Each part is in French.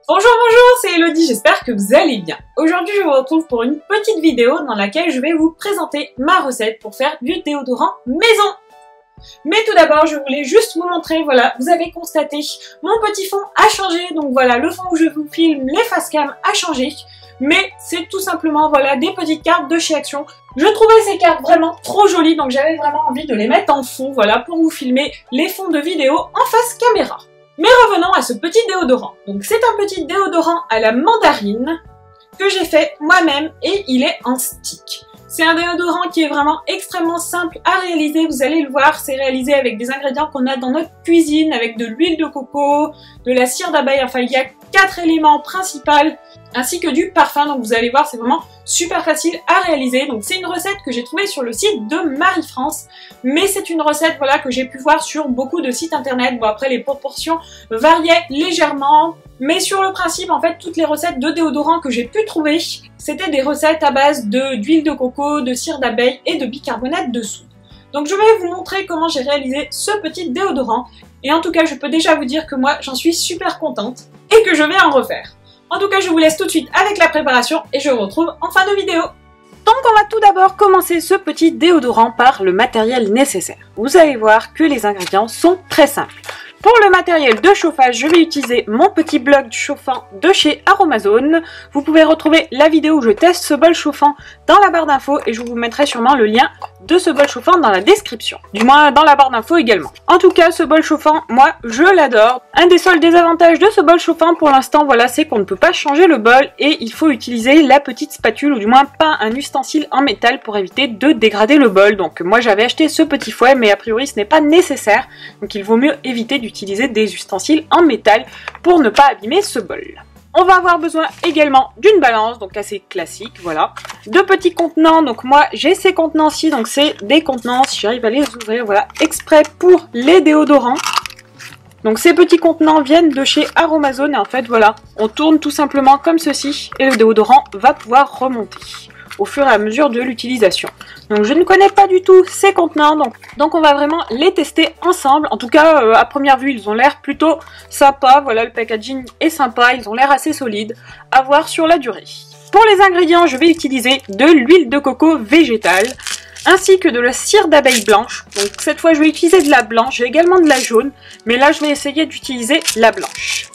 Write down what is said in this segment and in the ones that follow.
Bonjour, bonjour, c'est Elodie, j'espère que vous allez bien. Aujourd'hui, je vous retrouve pour une petite vidéo dans laquelle je vais vous présenter ma recette pour faire du déodorant maison. Mais tout d'abord, je voulais juste vous montrer, voilà, vous avez constaté, mon petit fond a changé, donc voilà, le fond où je vous filme, les face cam a changé. Mais c'est tout simplement, voilà, des petites cartes de chez Action. Je trouvais ces cartes vraiment trop jolies, donc j'avais vraiment envie de les mettre en fond, voilà, pour vous filmer les fonds de vidéo en face caméra. Mais revenons à ce petit déodorant. Donc c'est un petit déodorant à la mandarine que j'ai fait moi-même et il est en stick. C'est un déodorant qui est vraiment extrêmement simple à réaliser, vous allez le voir, c'est réalisé avec des ingrédients qu'on a dans notre cuisine, avec de l'huile de coco, de la cire d'abeille, enfin il y a 4 éléments principaux, ainsi que du parfum, donc vous allez voir c'est vraiment super facile à réaliser. Donc c'est une recette que j'ai trouvée sur le site de Marie-France, mais c'est une recette voilà que j'ai pu voir sur beaucoup de sites internet. Bon après les proportions variaient légèrement, mais sur le principe en fait toutes les recettes de déodorant que j'ai pu trouver, c'était des recettes à base d'huile de coco, de cire d'abeille et de bicarbonate de soude. Donc je vais vous montrer comment j'ai réalisé ce petit déodorant, et en tout cas je peux déjà vous dire que moi j'en suis super contente et que je vais en refaire. En tout cas, je vous laisse tout de suite avec la préparation et je vous retrouve en fin de vidéo. Donc on va tout d'abord commencer ce petit déodorant par le matériel nécessaire. Vous allez voir que les ingrédients sont très simples. Pour le matériel de chauffage, je vais utiliser mon petit bloc chauffant de chez Aromazone. Vous pouvez retrouver la vidéo où je teste ce bol chauffant dans la barre d'infos et je vous mettrai sûrement le lien de ce bol chauffant dans la description. Du moins dans la barre d'infos également. En tout cas, ce bol chauffant, moi, je l'adore. Un des seuls désavantages de ce bol chauffant pour l'instant, voilà, c'est qu'on ne peut pas changer le bol et il faut utiliser la petite spatule ou du moins pas un ustensile en métal pour éviter de dégrader le bol. Donc moi, j'avais acheté ce petit fouet, mais a priori, ce n'est pas nécessaire. Donc il vaut mieux éviter d'utiliser des ustensiles en métal pour ne pas abîmer ce bol. On va avoir besoin également d'une balance, donc assez classique, voilà. De petits contenants, donc moi j'ai ces contenants-ci, donc c'est des contenants, si j'arrive à les ouvrir, voilà, exprès pour les déodorants. Donc ces petits contenants viennent de chez Aromazone et en fait voilà, on tourne tout simplement comme ceci et le déodorant va pouvoir remonter au fur et à mesure de l'utilisation. Donc je ne connais pas du tout ces contenants, donc on va vraiment les tester ensemble. En tout cas, à première vue, ils ont l'air plutôt sympas. Voilà, le packaging est sympa, ils ont l'air assez solides. À voir sur la durée. Pour les ingrédients, je vais utiliser de l'huile de coco végétale, ainsi que de la cire d'abeille blanche. Donc cette fois, je vais utiliser de la blanche, j'ai également de la jaune, mais là, je vais essayer d'utiliser la blanche.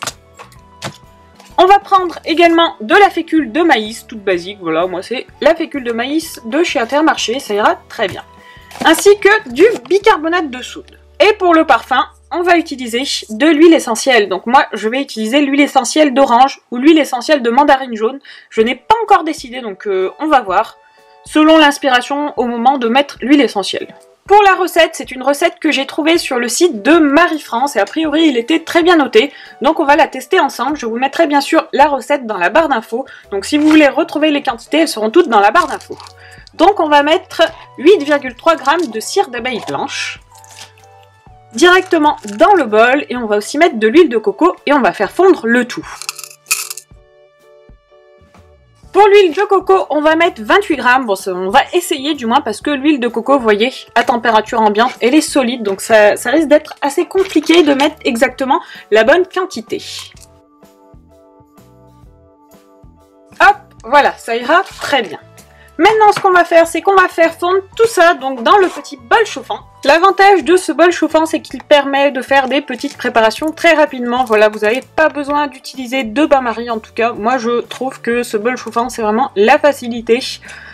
On va prendre également de la fécule de maïs, toute basique, voilà, moi c'est la fécule de maïs de chez Intermarché, ça ira très bien. Ainsi que du bicarbonate de soude. Et pour le parfum, on va utiliser de l'huile essentielle. Donc moi, je vais utiliser l'huile essentielle d'orange ou l'huile essentielle de mandarine jaune. Je n'ai pas encore décidé, donc on va voir, selon l'inspiration au moment de mettre l'huile essentielle. Pour la recette, c'est une recette que j'ai trouvée sur le site de Marie-France et a priori il était très bien noté, donc on va la tester ensemble. Je vous mettrai bien sûr la recette dans la barre d'infos, donc si vous voulez retrouver les quantités, elles seront toutes dans la barre d'infos. Donc on va mettre 8,3 g de cire d'abeille blanche directement dans le bol et on va aussi mettre de l'huile de coco et on va faire fondre le tout. Pour l'huile de coco, on va mettre 28 g. Bon, on va essayer du moins parce que l'huile de coco, vous voyez, à température ambiante, elle est solide. Donc ça risque d'être assez compliqué de mettre exactement la bonne quantité. Hop, voilà, ça ira très bien. Maintenant, ce qu'on va faire, c'est qu'on va faire fondre tout ça donc dans le petit bol chauffant. L'avantage de ce bol chauffant, c'est qu'il permet de faire des petites préparations très rapidement. Voilà, vous n'avez pas besoin d'utiliser de bain-marie. En tout cas, moi, je trouve que ce bol chauffant, c'est vraiment la facilité.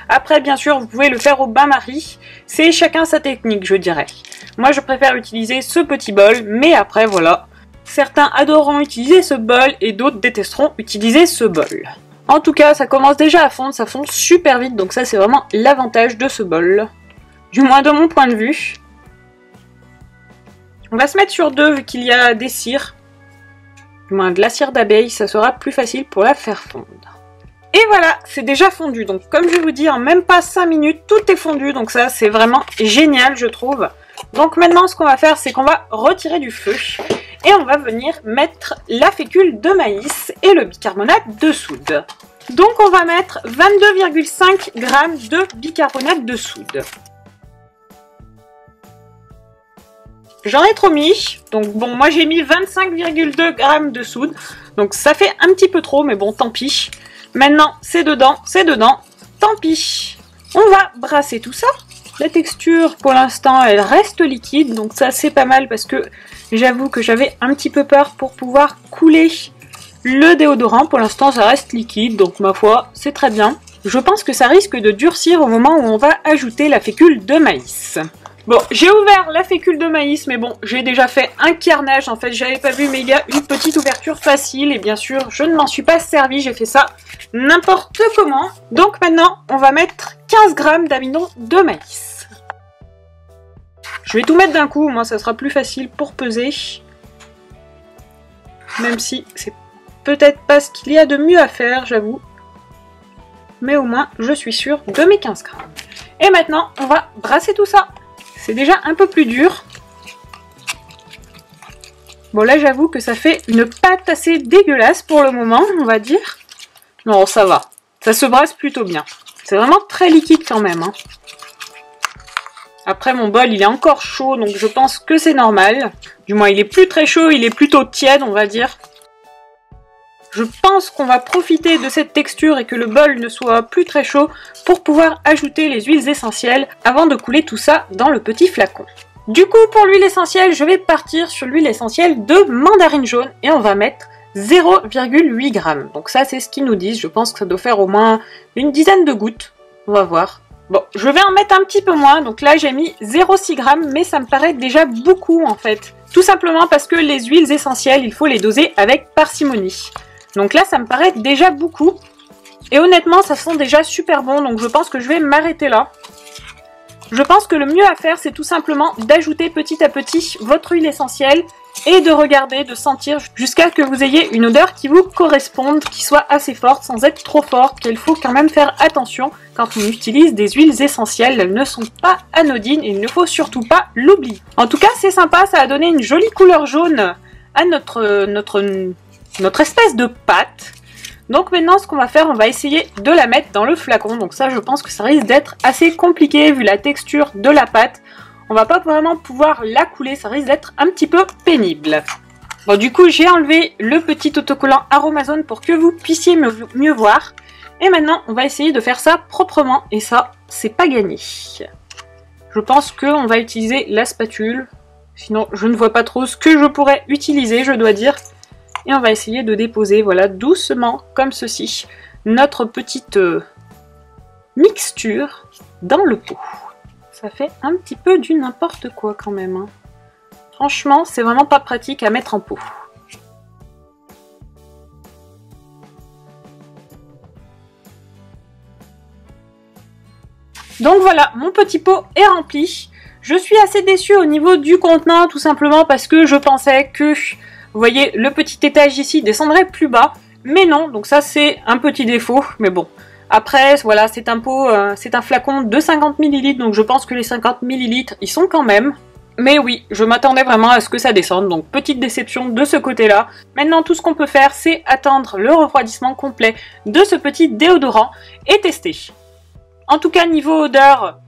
Après, bien sûr, vous pouvez le faire au bain-marie. C'est chacun sa technique, je dirais. Moi, je préfère utiliser ce petit bol, mais après, voilà. Certains adoreront utiliser ce bol et d'autres détesteront utiliser ce bol. En tout cas, ça commence déjà à fondre, ça fond super vite, donc ça c'est vraiment l'avantage de ce bol. Du moins de mon point de vue. On va se mettre sur 2 vu qu'il y a des cires. Du moins de la cire d'abeille, ça sera plus facile pour la faire fondre. Et voilà, c'est déjà fondu, donc comme je vous dis, en même pas 5 minutes, tout est fondu, donc ça c'est vraiment génial je trouve. Donc maintenant ce qu'on va faire, c'est qu'on va retirer du feu. Et on va venir mettre la fécule de maïs et le bicarbonate de soude. Donc on va mettre 22,5 g de bicarbonate de soude. J'en ai trop mis, donc bon, moi j'ai mis 25,2 g de soude. Donc ça fait un petit peu trop, mais bon, tant pis. Maintenant, c'est dedans, tant pis. On va brasser tout ça. La texture, pour l'instant, elle reste liquide, donc ça, c'est pas mal parce que j'avoue que j'avais un petit peu peur pour pouvoir couler le déodorant. Pour l'instant, ça reste liquide, donc ma foi, c'est très bien. Je pense que ça risque de durcir au moment où on va ajouter la fécule de maïs. Bon, j'ai ouvert la fécule de maïs, mais bon, j'ai déjà fait un carnage. En fait, j'avais pas vu, mais il y a une petite ouverture facile. Et bien sûr, je ne m'en suis pas servi. J'ai fait ça n'importe comment. Donc maintenant, on va mettre 15 g d'amidon de maïs. Je vais tout mettre d'un coup. Moi, ça sera plus facile pour peser. Même si c'est peut-être pas ce qu'il y a de mieux à faire, j'avoue. Mais au moins, je suis sûre de mes 15 g. Et maintenant, on va brasser tout ça. C'est déjà un peu plus dur. Bon, là, j'avoue que ça fait une pâte assez dégueulasse pour le moment, on va dire. Non, ça va. Ça se brasse plutôt bien. C'est vraiment très liquide quand même. Hein. Après, mon bol, il est encore chaud, donc je pense que c'est normal. Du moins, il est plus très chaud, il est plutôt tiède, on va dire. Je pense qu'on va profiter de cette texture et que le bol ne soit plus très chaud pour pouvoir ajouter les huiles essentielles avant de couler tout ça dans le petit flacon. Du coup, pour l'huile essentielle, je vais partir sur l'huile essentielle de mandarine jaune et on va mettre 0,8 g. Donc ça, c'est ce qu'ils nous disent. Je pense que ça doit faire au moins une dizaine de gouttes. On va voir. Bon, je vais en mettre un petit peu moins. Donc là, j'ai mis 0,6 g, mais ça me paraît déjà beaucoup en fait. Tout simplement parce que les huiles essentielles, il faut les doser avec parcimonie. Donc là, ça me paraît déjà beaucoup. Et honnêtement, ça sent déjà super bon. Donc je pense que je vais m'arrêter là. Je pense que le mieux à faire, c'est tout simplement d'ajouter petit à petit votre huile essentielle et de regarder, de sentir jusqu'à que vous ayez une odeur qui vous corresponde, qui soit assez forte sans être trop forte. Il faut quand même faire attention quand on utilise des huiles essentielles. Elles ne sont pas anodines et il ne faut surtout pas l'oublier. En tout cas, c'est sympa. Ça a donné une jolie couleur jaune à notre espèce de pâte. Donc maintenant, ce qu'on va faire, on va essayer de la mettre dans le flacon. Donc ça, je pense que ça risque d'être assez compliqué vu la texture de la pâte. On va pas vraiment pouvoir la couler, ça risque d'être un petit peu pénible. Bon, du coup, j'ai enlevé le petit autocollant Aromazone pour que vous puissiez mieux voir. Et maintenant, on va essayer de faire ça proprement. Et ça, c'est pas gagné. Je pense qu'on va utiliser la spatule. Sinon, je ne vois pas trop ce que je pourrais utiliser, je dois dire. Et on va essayer de déposer, voilà, doucement, comme ceci, notre petite mixture dans le pot. Ça fait un petit peu du n'importe quoi quand même. Hein. Franchement, c'est vraiment pas pratique à mettre en pot. Donc voilà, mon petit pot est rempli. Je suis assez déçue au niveau du contenant, tout simplement parce que je pensais que... Vous voyez, le petit étage ici descendrait plus bas, mais non, donc ça c'est un petit défaut, mais bon. Après, voilà, c'est un pot, c'est un flacon de 50 ml, donc je pense que les 50 ml, ils sont quand même. Mais oui, je m'attendais vraiment à ce que ça descende, donc petite déception de ce côté-là. Maintenant, tout ce qu'on peut faire, c'est attendre le refroidissement complet de ce petit déodorant et tester. En tout cas, niveau odeur,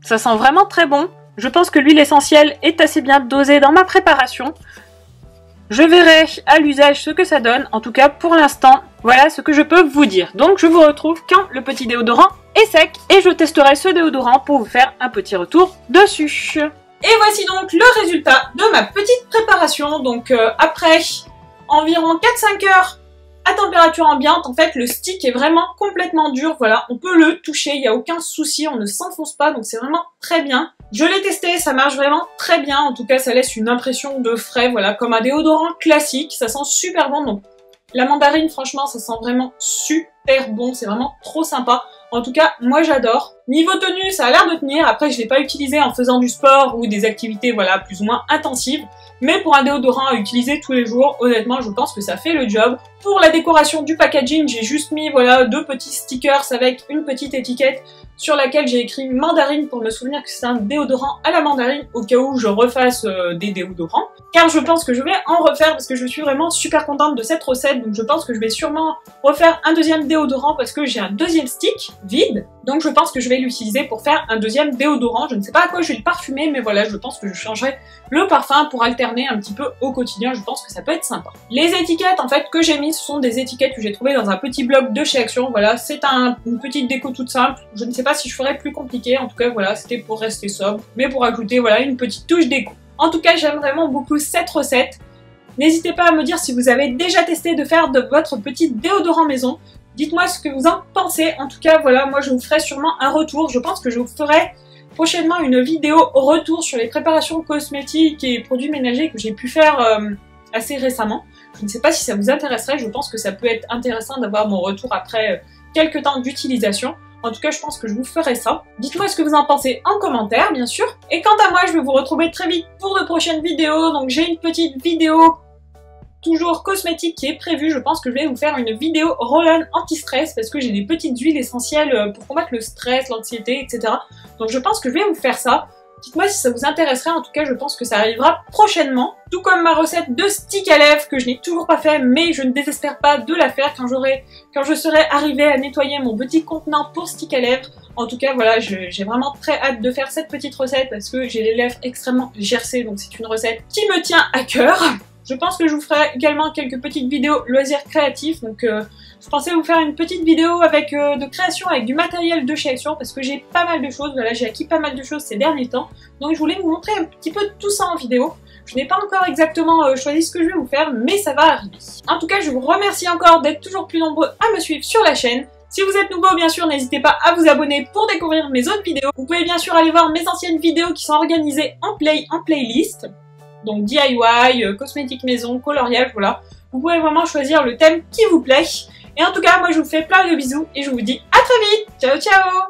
ça sent vraiment très bon. Je pense que l'huile essentielle est assez bien dosée dans ma préparation. Je verrai à l'usage ce que ça donne. En tout cas, pour l'instant, voilà ce que je peux vous dire. Donc, je vous retrouve quand le petit déodorant est sec et je testerai ce déodorant pour vous faire un petit retour dessus. Et voici donc le résultat de ma petite préparation. Donc, après environ 4-5 heures à température ambiante, en fait, le stick est vraiment complètement dur. Voilà, on peut le toucher, il n'y a aucun souci, on ne s'enfonce pas, donc c'est vraiment très bien. Je l'ai testé, ça marche vraiment très bien. En tout cas, ça laisse une impression de frais, voilà, comme un déodorant classique. Ça sent super bon, donc la mandarine, franchement, ça sent vraiment super bon. C'est vraiment trop sympa. En tout cas, moi, j'adore. Niveau tenue, ça a l'air de tenir. Après, je ne l'ai pas utilisé en faisant du sport ou des activités, voilà, plus ou moins intensives. Mais pour un déodorant à utiliser tous les jours, honnêtement, je pense que ça fait le job. Pour la décoration du packaging, j'ai juste mis, voilà, 2 petits stickers avec une petite étiquette sur laquelle j'ai écrit mandarine pour me souvenir que c'est un déodorant à la mandarine au cas où je refasse des déodorants. Car je pense que je vais en refaire parce que je suis vraiment super contente de cette recette. Donc je pense que je vais sûrement refaire un deuxième déodorant parce que j'ai un deuxième stick. vide. Donc je pense que je vais l'utiliser pour faire un deuxième déodorant. Je ne sais pas à quoi je vais le parfumer, mais voilà, je pense que je changerai le parfum pour alterner un petit peu au quotidien. Je pense que ça peut être sympa. Les étiquettes en fait que j'ai mises sont des étiquettes que j'ai trouvées dans un petit blog de chez Action. Voilà, c'est une petite déco toute simple. Je ne sais pas si je ferais plus compliqué. En tout cas, voilà, c'était pour rester sobre, mais pour ajouter voilà une petite touche déco. En tout cas, j'aime vraiment beaucoup cette recette. N'hésitez pas à me dire si vous avez déjà testé de faire de votre petit déodorant maison. Dites-moi ce que vous en pensez. En tout cas, voilà, moi je vous ferai sûrement un retour. Je pense que je vous ferai prochainement une vidéo retour sur les préparations cosmétiques et produits ménagers que j'ai pu faire assez récemment. Je ne sais pas si ça vous intéresserait. Je pense que ça peut être intéressant d'avoir mon retour après quelques temps d'utilisation. En tout cas, je pense que je vous ferai ça. Dites-moi ce que vous en pensez en commentaire, bien sûr. Et quant à moi, je vais vous retrouver très vite pour de prochaines vidéos. Donc j'ai une petite vidéo toujours cosmétique qui est prévu. Je pense que je vais vous faire une vidéo roll-on anti-stress parce que j'ai des petites huiles essentielles pour combattre le stress, l'anxiété, etc. Donc je pense que je vais vous faire ça. Dites-moi si ça vous intéresserait, en tout cas je pense que ça arrivera prochainement. Tout comme ma recette de stick à lèvres que je n'ai toujours pas fait, mais je ne désespère pas de la faire quand je serai arrivée à nettoyer mon petit contenant pour stick à lèvres. En tout cas voilà, j'ai vraiment très hâte de faire cette petite recette parce que j'ai les lèvres extrêmement gercées, donc c'est une recette qui me tient à cœur. Je pense que je vous ferai également quelques petites vidéos loisirs créatifs, donc je pensais vous faire une petite vidéo avec de création avec du matériel de chez Action parce que j'ai pas mal de choses, voilà, j'ai acquis pas mal de choses ces derniers temps, donc je voulais vous montrer un petit peu tout ça en vidéo. Je n'ai pas encore exactement choisi ce que je vais vous faire, mais ça va arriver. En tout cas, je vous remercie encore d'être toujours plus nombreux à me suivre sur la chaîne. Si vous êtes nouveau, bien sûr, n'hésitez pas à vous abonner pour découvrir mes autres vidéos. Vous pouvez bien sûr aller voir mes anciennes vidéos qui sont organisées en playlist. Donc DIY, cosmétique maison, coloriage, voilà. Vous pouvez vraiment choisir le thème qui vous plaît. Et en tout cas, moi je vous fais plein de bisous et je vous dis à très vite. Ciao ciao!